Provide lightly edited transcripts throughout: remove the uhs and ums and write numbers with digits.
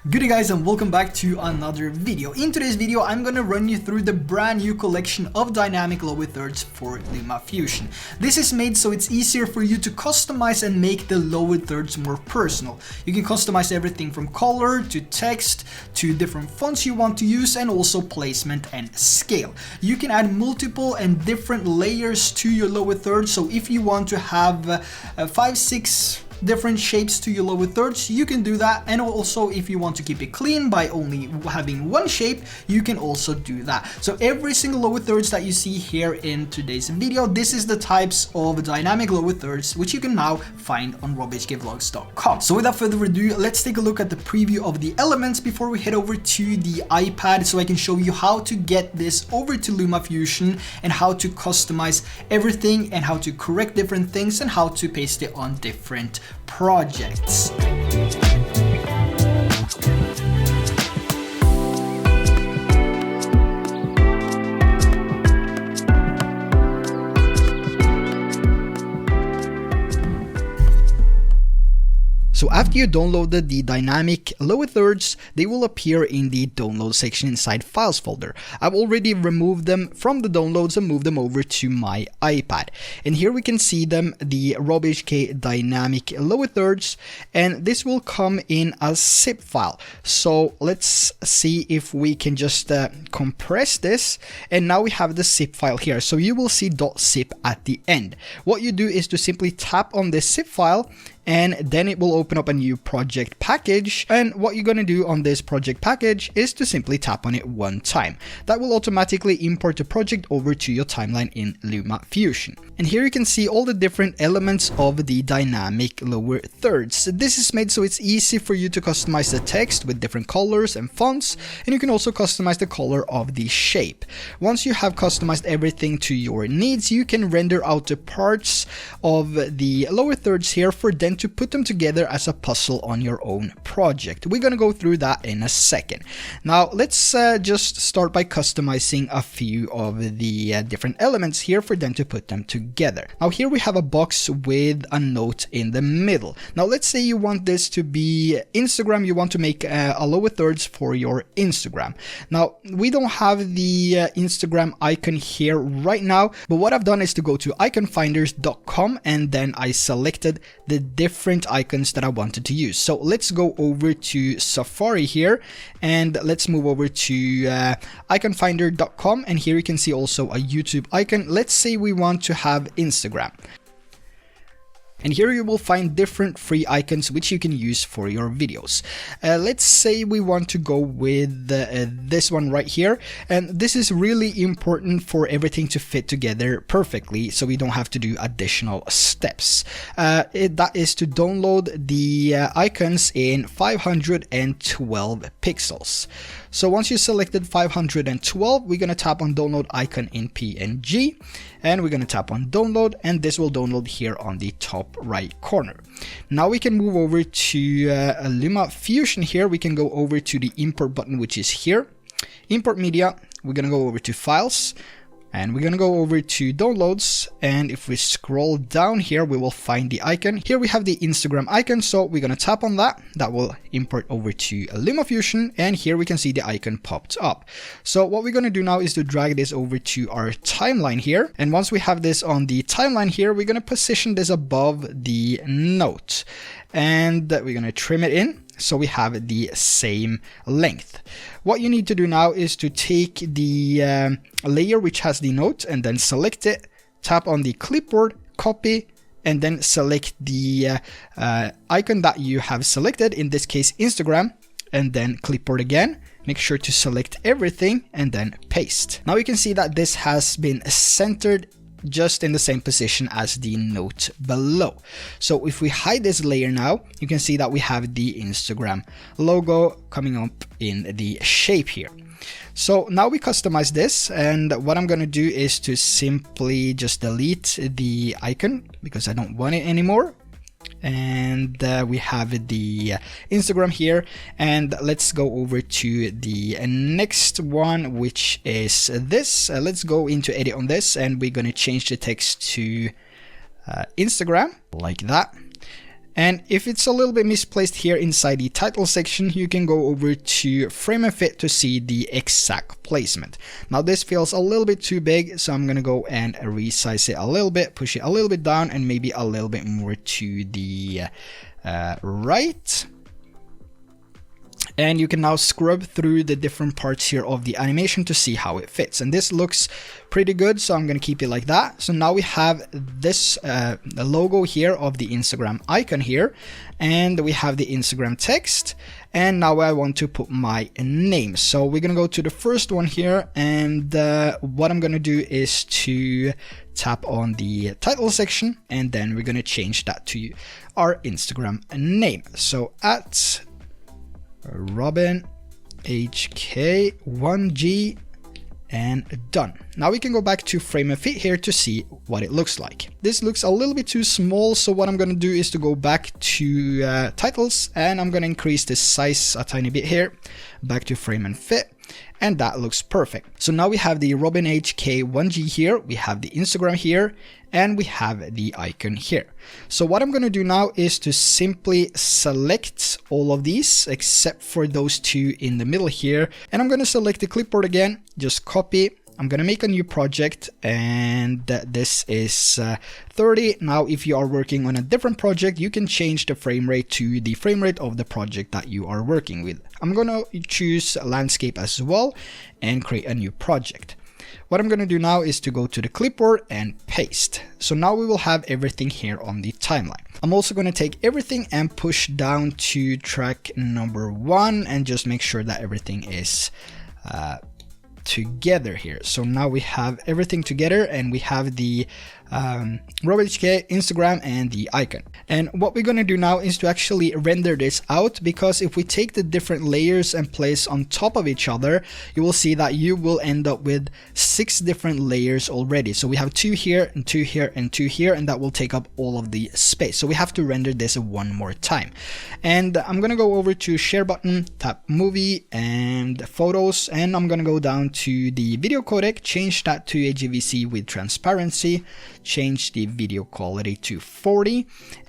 Good day guys, and welcome back to another video. In today's video, I'm gonna run you through the brand new collection of dynamic lower thirds for LumaFusion. This is made so it's easier for you to customize and make the lower thirds more personal. You can customize everything from color to text to different fonts you want to use, and also placement and scale. You can add multiple and different layers to your lower thirds, so if you want to have 5-6 different shapes to your lower thirds, you can do that. And also, if you want to keep it clean by only having one shape, you can also do that. So every single lower thirds that you see here in today's video, this is the types of dynamic lower thirds which you can now find on RobHKvlogs.com. So without further ado, let's take a look at the preview of the elements before we head over to the iPad, so I can show you how to get this over to LumaFusion and how to customize everything and how to correct different things and how to paste it on different projects. So after you downloaded the dynamic lower thirds, they will appear in the download section inside files folder. I've already removed them from the downloads and moved them over to my iPad. And here we can see them, the RobHK dynamic lower thirds, and this will come in a zip file. So let's see if we can just compress this, and now we have the zip file here. So you will see .zip at the end. What you do is to simply tap on this zip file, and then it will open up a new project package. And what you're going to do on this project package is to simply tap on it one time. That will automatically import the project over to your timeline in LumaFusion. And here you can see all the different elements of the dynamic lower thirds. This is made so it's easy for you to customize the text with different colors and fonts, and you can also customize the color of the shape. Once you have customized everything to your needs, you can render out the parts of the lower thirds here for them to put them together as a puzzle on your own project. We're gonna go through that in a second. Now let's just start by customizing a few of the different elements here for them to put them together. Now here we have a box with a note in the middle. Now let's say you want this to be Instagram, you want to make a lower thirds for your Instagram. Now we don't have the Instagram icon here right now, but what I've done is to go to iconfinders.com, and then I selected the different icons that I wanted to use. So let's go over to Safari here, and let's move over to iconfinder.com, and here you can see also a YouTube icon. Let's say we want to have Instagram. And here you will find different free icons which you can use for your videos. Let's say we want to go with this one right here. And this is really important for everything to fit together perfectly, so we don't have to do additional steps. That is to download the icons in 512 pixels. So once you selected 512, we're going to tap on download icon in PNG, and we're going to tap on download, and this will download here on the top right corner. Now we can move over to LumaFusion here. We can go over to the import button, which is here. Import media, we're going to go over to files, and we're going to go over to downloads, and if we scroll down here, we will find the icon. Here we have the Instagram icon, so we're going to tap on that. That will import over to LumaFusion, and here we can see the icon popped up. So what we're going to do now is to drag this over to our timeline here, and once we have this on the timeline here, we're going to position this above the note, and we're going to trim it in so we have the same length. What you need to do now is to take the layer which has the note and then select it, tap on the clipboard, copy, and then select the icon that you have selected, in this case Instagram, and then clipboard again. Make sure to select everything and then paste. Now you can see that this has been centered just in the same position as the note below. So if we hide this layer now, you can see that we have the Instagram logo coming up in the shape here. So now we customize this, and what I'm going to do is to simply just delete the icon because I don't want it anymore. And we have the Instagram here, and let's go over to the next one, which is this. Let's go into edit on this, and we're going to change the text to Instagram like that. And if it's a little bit misplaced here inside the title section, you can go over to frame and fit to see the exact placement. Now this feels a little bit too big, so I'm gonna go and resize it a little bit, push it a little bit down, and maybe a little bit more to the right. And you can now scrub through the different parts here of the animation to see how it fits. And this looks pretty good, so I'm going to keep it like that. So now we have this logo here of the Instagram icon here, and we have the Instagram text. And now I want to put my name. So we're going to go to the first one here, and what I'm going to do is to tap on the title section, and then we're going to change that to our Instagram name. So at RobHK 1G, and done. Now we can go back to frame and fit here to see what it looks like. This looks a little bit too small, so what I'm going to do is to go back to titles, and I'm going to increase the size a tiny bit here, back to frame and fit, and that looks perfect. So now we have the RobHK 1G here, we have the Instagram here, and we have the icon here. So what I'm going to do now is to simply select all of these except for those two in the middle here, and I'm going to select the clipboard again, just copy. I'm going to make a new project, and this is 30. Now if you are working on a different project, you can change the frame rate to the frame rate of the project that you are working with. I'm going to choose landscape as well and create a new project. What I'm going to do now is to go to the clipboard and paste. So now we will have everything here on the timeline. I'm also going to take everything and push down to track number 1 and just make sure that everything is together here. So now we have everything together, and we have the RobHK, Instagram, and the icon. And what we're going to do now is to actually render this out, because if we take the different layers and place on top of each other, you will see that you will end up with 6 different layers already. So we have 2 here and 2 here and 2 here, and that will take up all of the space. So we have to render this one more time. And I'm going to go over to share button, tap movie and photos, and I'm going to go down to the video codec, change that to HEVC with transparency, change the video quality to 40,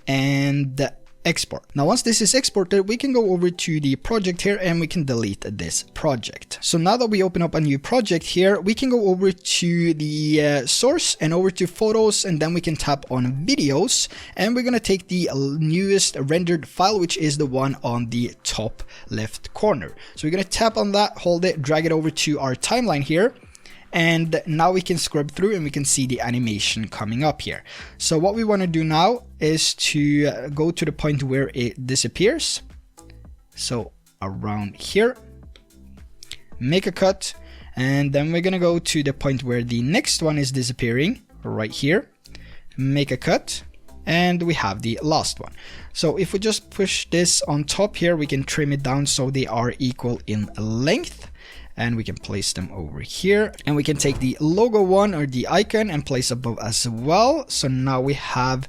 and export. Now once this is exported, we can go over to the project here and we can delete this project. So now that we open up a new project here, we can go over to the source and over to photos, and then we can tap on videos, and we're going to take the newest rendered file, which is the one on the top left corner. So we're going to tap on that, hold it, drag it over to our timeline here. And now we can scrub through and we can see the animation coming up here. So what we want to do now is to go to the point where it disappears. So around here, make a cut, and then we're going to go to the point where the next one is disappearing, right here, make a cut, and we have the last one. So if we just push this on top here, we can trim it down so they are equal in length. And we can place them over here, and we can take the logo one or the icon and place above as well. So now we have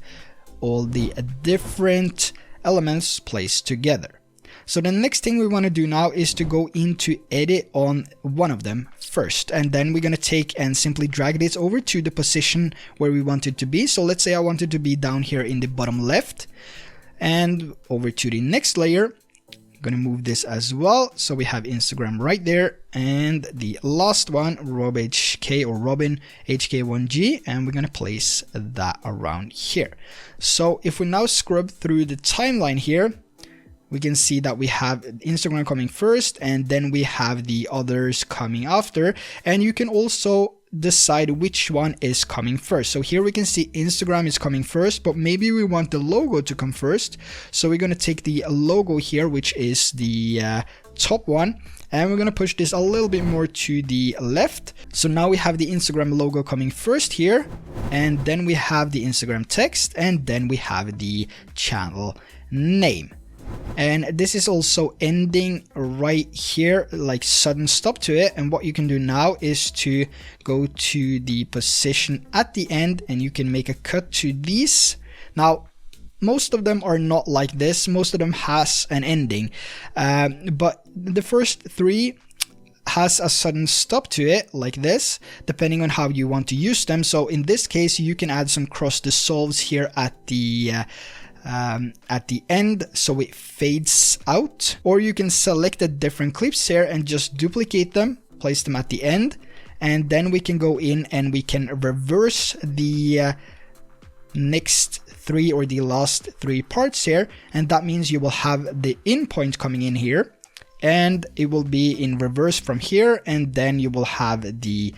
all the different elements placed together. So the next thing we want to do now is to go into edit on one of them first, and then we're going to take and simply drag this over to the position where we want it to be. So let's say I want it to be down here in the bottom left, and over to the next layer. Gonna move this as well, so we have Instagram right there, and the last one, RobHK or RobHK1G, and we're gonna place that around here. So if we now scrub through the timeline here, we can see that we have Instagram coming first, and then we have the others coming after, and you can also decide which one is coming first. So here we can see Instagram is coming first, but maybe we want the logo to come first. So we're going to take the logo here, which is the top one, and we're going to push this a little bit more to the left. So now we have the Instagram logo coming first here, and then we have the Instagram text, and then we have the channel name. And this is also ending right here, like sudden stop to it. And what you can do now is to go to the position at the end, and you can make a cut to these. Now most of them are not like this, most of them has an ending, but the first 3 has a sudden stop to it like this, depending on how you want to use them. So in this case, you can add some cross dissolves here at the at the end so it fades out, or you can select the different clips here and just duplicate them, place them at the end, and then we can go in and we can reverse the next 3 or the last 3 parts here, and that means you will have the in point coming in here and it will be in reverse from here, and then you will have the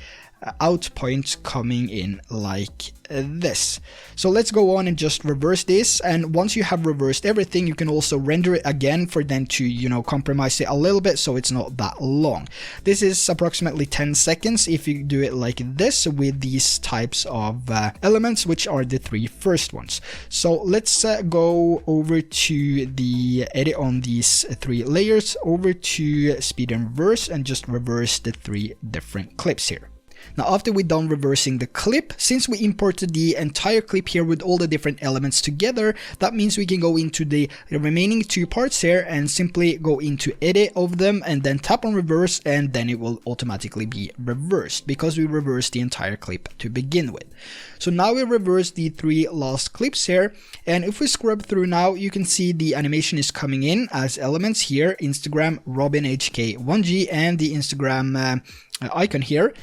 out point coming in like this. So let's go on and just reverse this, and once you have reversed everything, you can also render it again for them to, you know, compromise it a little bit so it's not that long. This is approximately 10 seconds if you do it like this with these types of elements, which are the 3 first ones. So let's go over to the edit on these 3 layers, over to speed and reverse, and just reverse the 3 different clips here. Now after we're done reversing the clip, since we imported the entire clip here with all the different elements together, that means we can go into the remaining 2 parts here and simply go into edit of them and then tap on reverse, and then it will automatically be reversed because we reversed the entire clip to begin with. So now we reverse the 3 last clips here, and if we scrub through now, you can see the animation is coming in as elements here, Instagram, RobHK 1G, and the Instagram icon here.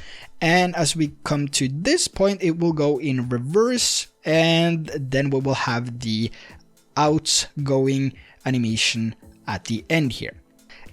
And as we come to this point, it will go in reverse, and then we will have the outgoing animation at the end here.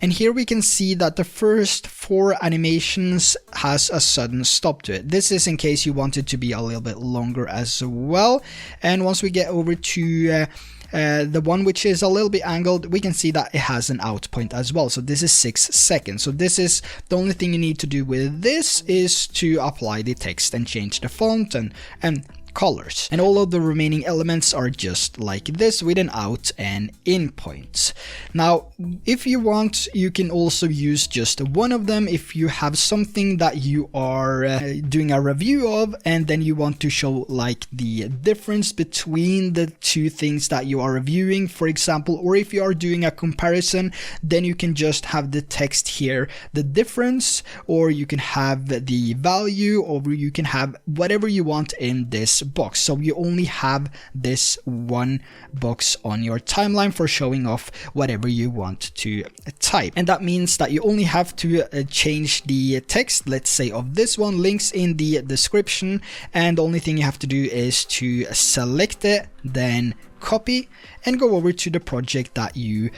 And here we can see that the first 4 animations has a sudden stop to it. This is in case you want it to be a little bit longer as well. And once we get over to the one which is a little bit angled, we can see that it has an out point as well. So this is 6 seconds. So this is the only thing you need to do with this is to apply the text and change the font and colors, and all of the remaining elements are just like this with an out and in point. Now if you want, you can also use just one of them if you have something that you are doing a review of, and then you want to show like the difference between the 2 things that you are reviewing, for example, or if you are doing a comparison, then you can just have the text here, the difference, or you can have the value, or you can have whatever you want in this box. So you only have this one box on your timeline for showing off whatever you want to type, and that means that you only have to change the text, let's say of this one, links in the description, and the only thing you have to do is to select it, then copy, and go over to the project that you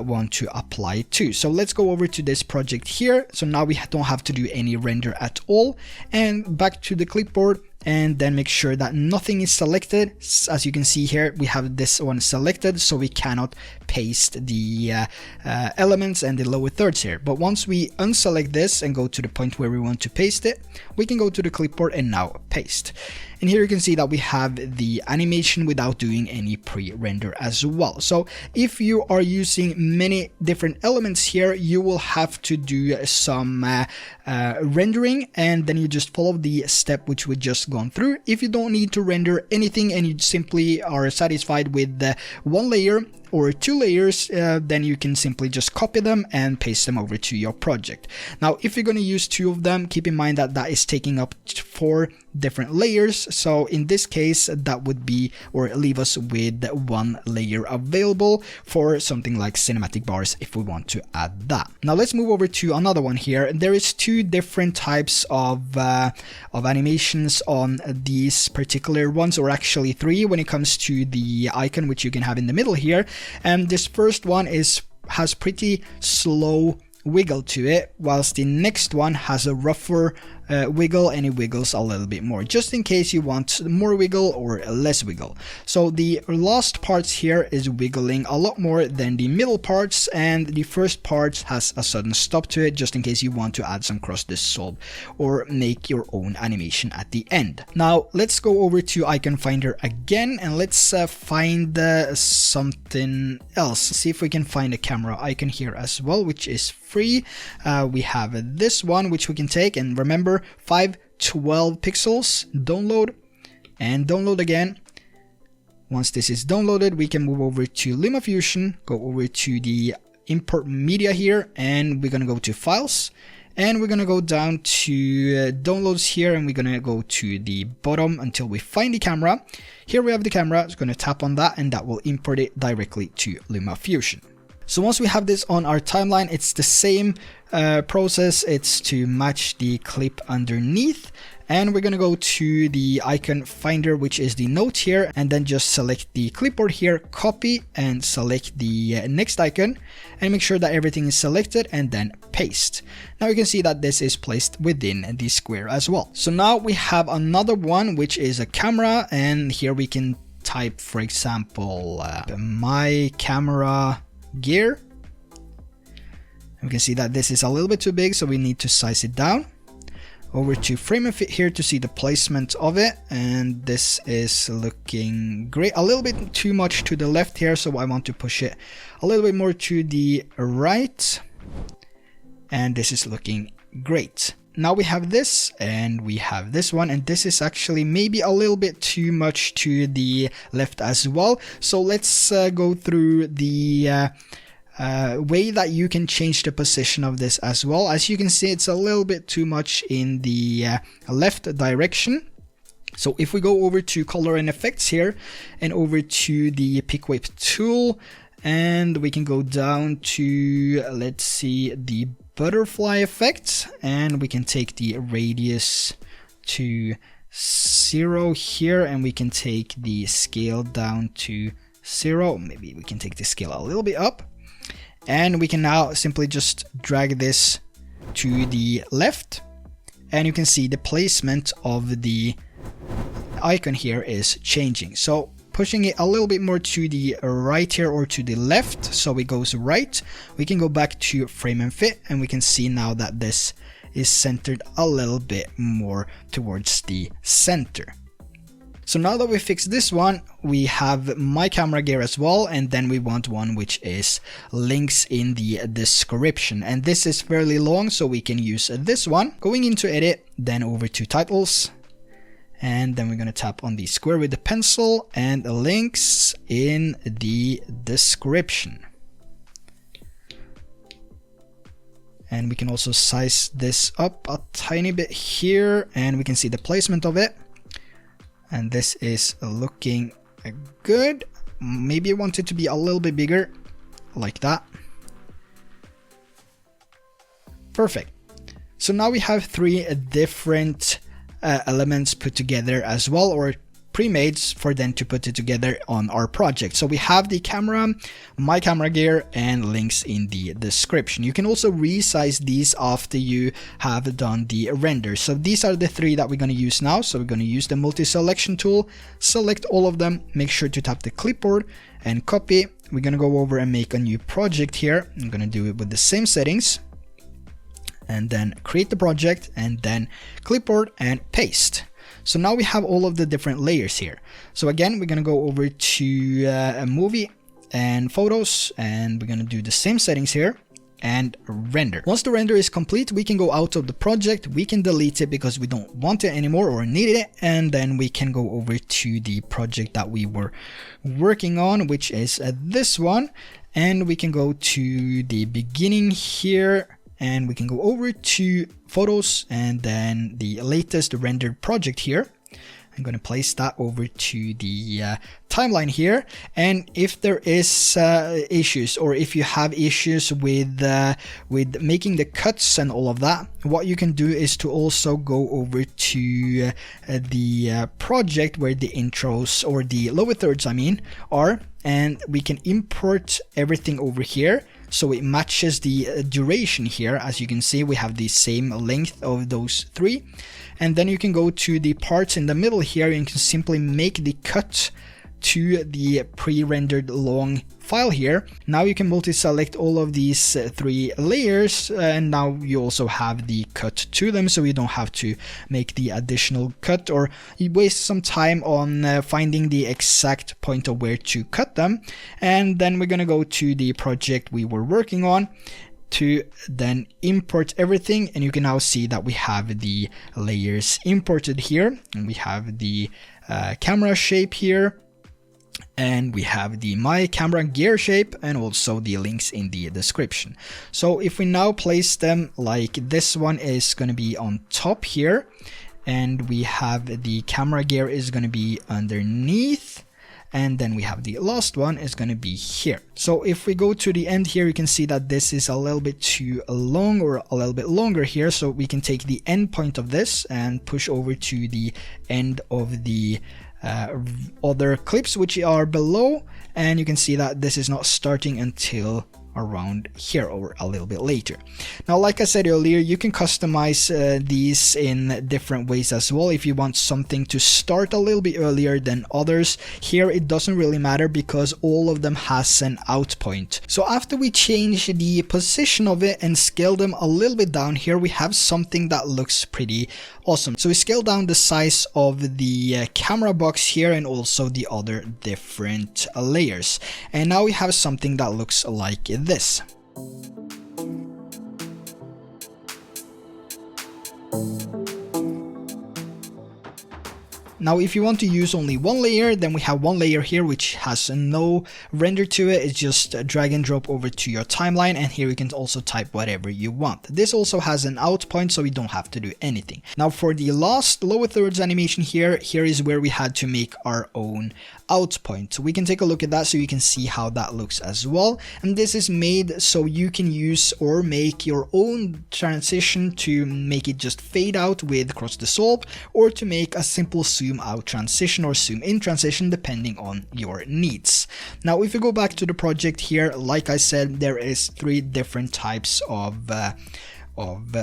want to apply to. So let's go over to this project here. So now we don't have to do any render at all, and back to the clipboard, and then make sure that nothing is selected. As you can see here, we have this one selected, so we cannot paste the elements and the lower thirds here. But once we unselect this and go to the point where we want to paste it, we can go to the clipboard and now paste. And here you can see that we have the animation without doing any pre-render as well. So if you are using many different elements here, you will have to do some rendering, and then you just follow the step which we just gone through. If you don't need to render anything and you simply are satisfied with one layer or 2 layers, then you can simply just copy them and paste them over to your project. Now if you're going to use 2 of them, keep in mind that that is taking up 4 different layers. So in this case, that would be, or leave us with 1 layer available for something like cinematic bars if we want to add that. Now let's move over to another one here. There is 2 different types of animations on these particular ones, or actually 3 when it comes to the icon which you can have in the middle here. And this first one has pretty slow wiggle to it, whilst the next one has a rougher wiggle, and it wiggles a little bit more, just in case you want more wiggle or less wiggle. So the last parts here is wiggling a lot more than the middle parts, and the first part has a sudden stop to it, just in case you want to add some cross dissolve or make your own animation at the end. Now let's go over to icon finder again, and let's find something else. See if we can find a camera icon here as well, which is free. We have this one which we can take, and remember, 512 pixels. Download and download again. Once this is downloaded, we can move over to LumaFusion, go over to the import media here, and we're gonna go to files, And we're gonna go down to downloads here, and we're gonna go to the bottom until we find the camera. Here we have the camera. It's gonna tap on that, and that will import it directly to LumaFusion. So once we have this on our timeline, it's the same process. It's to match the clip underneath, and we're gonna go to the icon finder, which is the note here, and then just select the clipboard here, copy, and select the next icon, and make sure that everything is selected, and then paste. Now you can see that this is placed within the square as well. So now we have another one, which is a camera, and here we can type, for example, my camera gear. We can see that this is a little bit too big, so we need to size it down. Over to frame and fit here to see the placement of it, and this is looking great. A little bit too much to the left here, so I want to push it a little bit more to the right, and this is looking great. Now we have this, and we have this one, and this is actually maybe a little bit too much to the left as well. So let's go through the way that you can change the position of this as well. As you can see, it's a little bit too much in the left direction. So if we go over to color and effects here, and over to the pick whip tool, and we can go down to, let's see, the butterfly effect, and we can take the radius to 0 here, and we can take the scale down to 0. Maybe we can take the scale a little bit up, and we can now simply just drag this to the left, and you can see the placement of the icon here is changing. So pushing it a little bit more to the right here, or to the left, so it goes right, we can go back to frame and fit, and we can see now that this is centered a little bit more towards the center. So now that we fixed this one, we have my camera gear as well, and then we want one which is links in the description, and this is fairly long, so we can use this one. Going into edit, then over to titles, and then we're going to tap on the square with the pencil, and links in the description. And we can also size this up a tiny bit here, and we can see the placement of it. And this is looking good. Maybe I want it to be a little bit bigger, like that. Perfect. So now we have 3 different elements put together as well, or pre-made for them to put it together on our project. So we have the camera, my camera gear, and links in the description. You can also resize these after you have done the render. So these are the 3 that we're going to use now. So we're going to use the multi-selection tool, select all of them, make sure to tap the clipboard and copy. We're going to go over and make a new project here. I'm going to do it with the same settings, and then create the project, and then clipboard and paste. So now we have all of the different layers here. So again, we're going to go over to a movie and photos, and we're going to do the same settings here and render. Once the render is complete, we can go out of the project. We can delete it because we don't want it anymore or need it. And then we can go over to the project that we were working on, which is this one. And we can go to the beginning here, and we can go over to photos, and then the latest rendered project here. I'm going to place that over to the timeline here. And if there is issues, or if you have issues with making the cuts and all of that, what you can do is to also go over to the project where the intros, or the lower thirds I mean, are, and we can import everything over here. So it matches the duration here. As you can see, we have the same length of those 3. And then you can go to the parts in the middle here, and you can simply make the cut to the pre-rendered long file here. Now you can multi-select all of these 3 layers, and now you also have the cut to them, so you don't have to make the additional cut, or you waste some time on finding the exact point of where to cut them. And then we're gonna go to the project we were working on to then import everything, and you can now see that we have the layers imported here, and we have the camera shape here, And we have the my camera gear shape and also the links in the description. So if we now place them like this one is going to be on top here, and we have the camera gear is going to be underneath, and then we have the last one is going to be here. So if we go to the end here, you can see that this is a little bit too long, or a little bit longer here. So we can take the end point of this and push over to the end of the other clips which are below, and you can see that this is not starting until around here or a little bit later. Now, like I said earlier, you can customize these in different ways as well. If you want something to start a little bit earlier than others, here it doesn't really matter because all of them has an out point. So after we change the position of it and scale them a little bit down, here we have something that looks pretty awesome. So we scale down the size of the camera box here and also the other different layers, and now we have something that looks like this. Now, if you want to use only one layer, then we have one layer here which has no render to it. It's just drag and drop over to your timeline, and here you can also type whatever you want. This also has an out point, so we don't have to do anything. Now, for the last lower thirds animation here is where we had to make our own out point. So we can take a look at that so you can see how that looks as well. And this is made so you can use or make your own transition to make it just fade out with cross dissolve, or to make a simple zoom out transition or zoom in transition depending on your needs. Now, if you go back to the project here, like I said, there is 3 different types of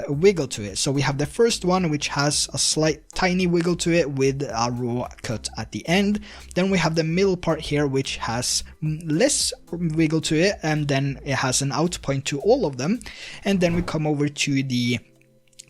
wiggle to it. So we have the first one which has a slight tiny wiggle to it with a raw cut at the end. Then we have the middle part here which has less wiggle to it, and then it has an out point to all of them. And then we come over to the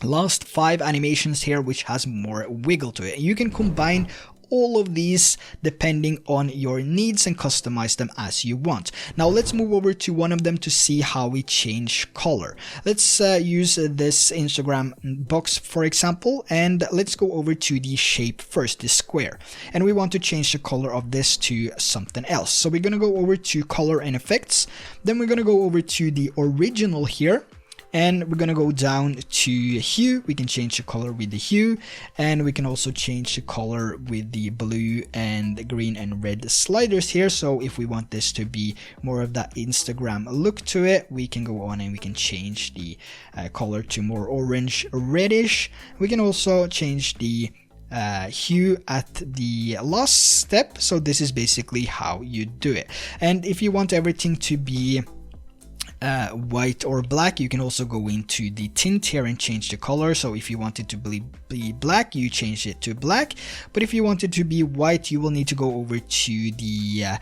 last 5 animations here which has more wiggle to it. You can combine all of these depending on your needs and customize them as you want. Now let's move over to one of them to see how we change color. Let's use this Instagram box for example, and let's go over to the shape first, the square, and we want to change the color of this to something else. So we're going to go over to color and effects, then we're going to go over to the original here, and we're gonna go down to hue. We can change the color with the hue, and we can also change the color with the blue and green and red sliders here. So if we want this to be more of that Instagram look to it, we can go on and we can change the color to more orange reddish. We can also change the hue at the last step. So this is basically how you do it. And if you want everything to be white or black, you can also go into the tint here and change the color. So if you want it to be black, you change it to black, but if you want it to be white, you will need to go over to the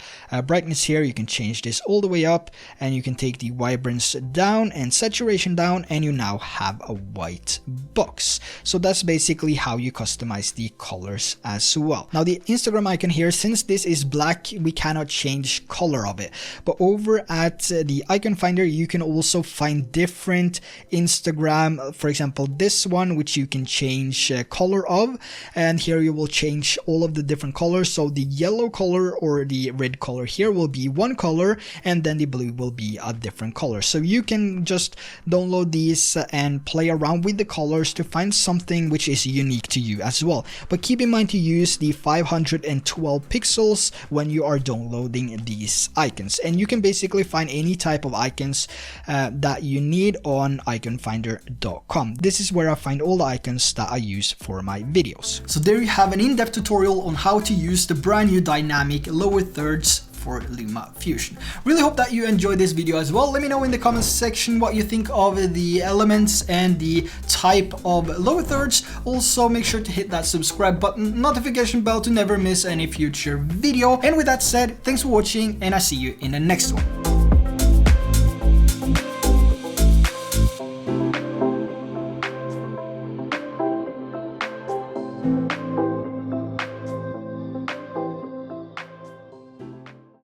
brightness here. You can change this all the way up, and you can take the vibrance down and saturation down, and you now have a white box. So that's basically how you customize the colors as well. Now the Instagram icon here, since this is black, we cannot change color of it, but over at the icon finder you can also find different Instagram, for example this one, which you can change color of, and here you will change all of the different colors. So the yellow color or the red color here will be one color, and then the blue will be a different color. So you can just download these and play around with the colors to find something which is unique to you as well. But keep in mind to use the 512 pixels when you are downloading these icons, and you can basically find any type of icons that you need on iconfinder.com. This is where I find all the icons that I use for my videos. So there you have an in-depth tutorial on how to use the brand new dynamic lower thirds for LumaFusion. Really hope that you enjoyed this video as well. Let me know in the comments section what you think of the elements and the type of lower thirds. Also make sure to hit that subscribe button, notification bell to never miss any future video. And with that said, thanks for watching, and I see you in the next one.